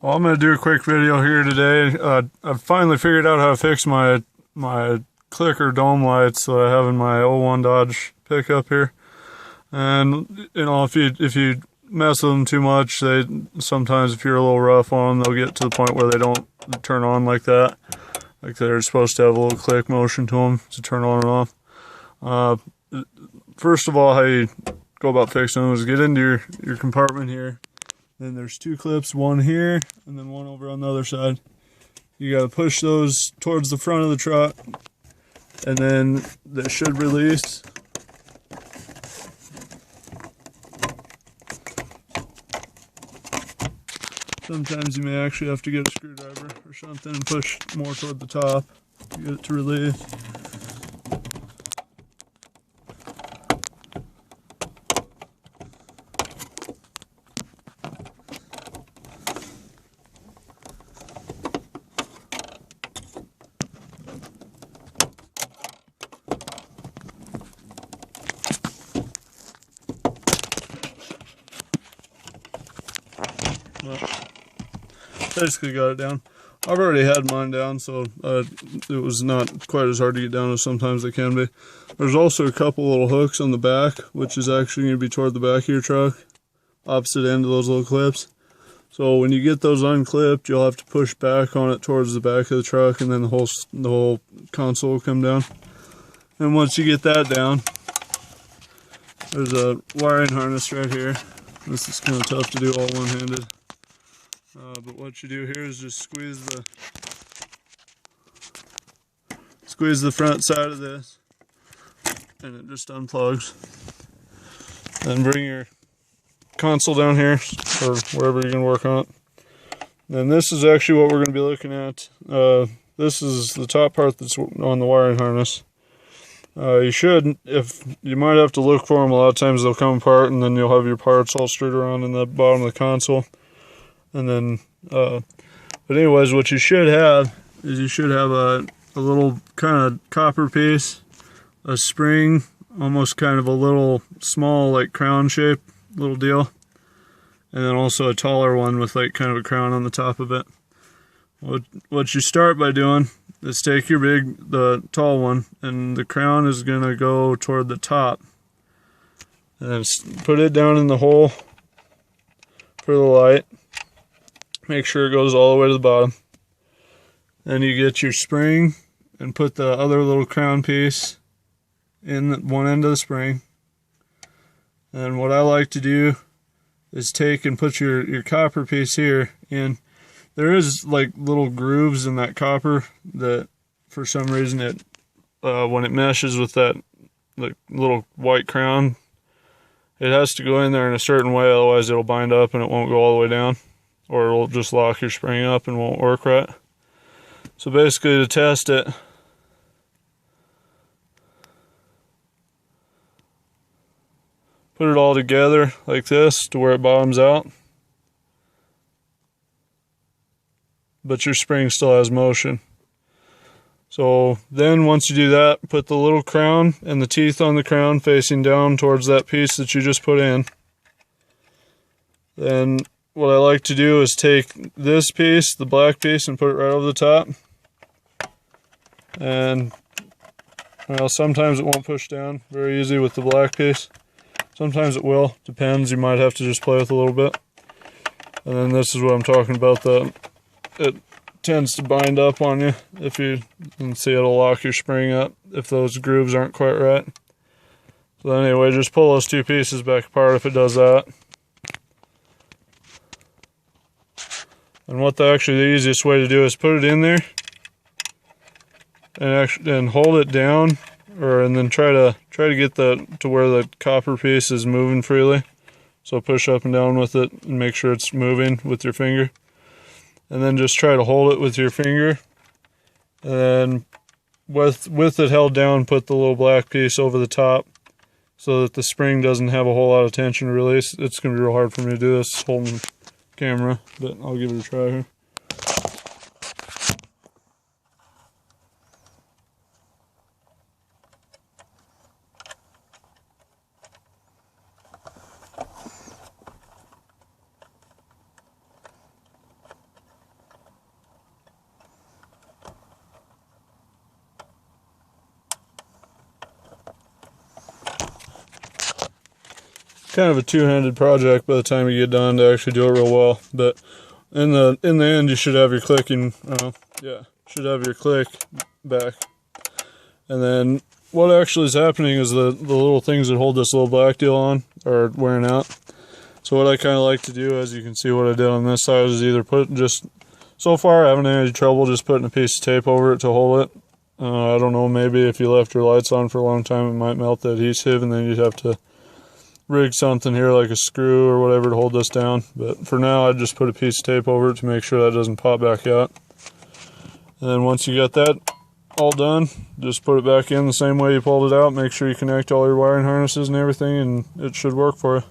Well, I'm going to do a quick video here today. I've finally figured out how to fix my clicker dome lights that I have in my '01 Dodge pickup here. And you know, if you mess with them too much, they sometimes, if you're a little rough on them, they'll get to the point where they don't turn on like that. Like they're supposed to have a little click motion to them to turn on and off. First of all, how you go about fixing them is get into your compartment here. Then there's two clips, one here and then one over on the other side. You got to push those towards the front of the truck, and then they should release. Sometimes you may actually have to get a screwdriver or something and push more toward the top to get it to release. Well, basically got it down. I've already had mine down, so it was not quite as hard to get down as sometimes they can be. There's also a couple little hooks on the back, which is actually going to be toward the back of your truck, opposite end of those little clips. So when you get those unclipped, you'll have to push back on it towards the back of the truck, and then the whole console will come down. And once you get that down, there's a wiring harness right here. This is kind of tough to do all one-handed. But what you do here is just squeeze the front side of this, and it just unplugs. Then bring your console down here, or wherever you're going to work on it. And this is actually what we're going to be looking at. This is the top part that's on the wiring harness. You might have to look for them. A lot of times they'll come apart, and then you'll have your parts all straight around in the bottom of the console. And then, but anyways, what you should have is a little kind of copper piece, a spring, almost kind of a little small, like crown shape little deal, and then also a taller one with like kind of a crown on the top of it. What you start by doing is take the tall one, and the crown is going to go toward the top, and then put it down in the hole for the light. Make sure it goes all the way to the bottom. Then you get your spring and put the other little crown piece in one end of the spring. And what I like to do is take and put your copper piece here in. There is like little grooves in that copper that for some reason when it meshes with that like little white crown, it has to go in there in a certain way, otherwise it'll bind up and it won't go all the way down. Or it'll just lock your spring up and won't work right. So basically, to test it, put it all together like this to where it bottoms out, but your spring still has motion. So then once you do that, put the little crown and the teeth on the crown facing down towards that piece that you just put in. Then what I like to do is take this piece, the black piece, and put it right over the top. And well, sometimes it won't push down very easy with the black piece. Sometimes it will, depends. You might have to just play with it a little bit. And then this is what I'm talking about, it tends to bind up on you. If you can see, it'll lock your spring up if those grooves aren't quite right. So anyway, just pull those two pieces back apart if it does that. And the easiest way to do is put it in there and hold it down, and then try to get to where the copper piece is moving freely. So push up and down with it and make sure it's moving with your finger. And then just try to hold it with your finger. And then with it held down, put the little black piece over the top so that the spring doesn't have a whole lot of tension to release. It's going to be real hard for me to do this holding camera, but I'll give it a try here. kind of a two-handed project by the time you get done to actually do it real well. But in the end, you should have your clicking, should have your click back. And then what actually is happening is the little things that hold this little black deal on are wearing out. So what I kind of like to do, as you can see what I did on this side, is either so far I haven't had any trouble just putting a piece of tape over it to hold it. I don't know, maybe if you left your lights on for a long time, it might melt the adhesive, and then you'd have to rig something here like a screw or whatever to hold this down. But for now, I'd just put a piece of tape over it to make sure that doesn't pop back out. And then once you got that all done, just put it back in the same way you pulled it out. Make sure you connect all your wiring harnesses and everything, and it should work for you.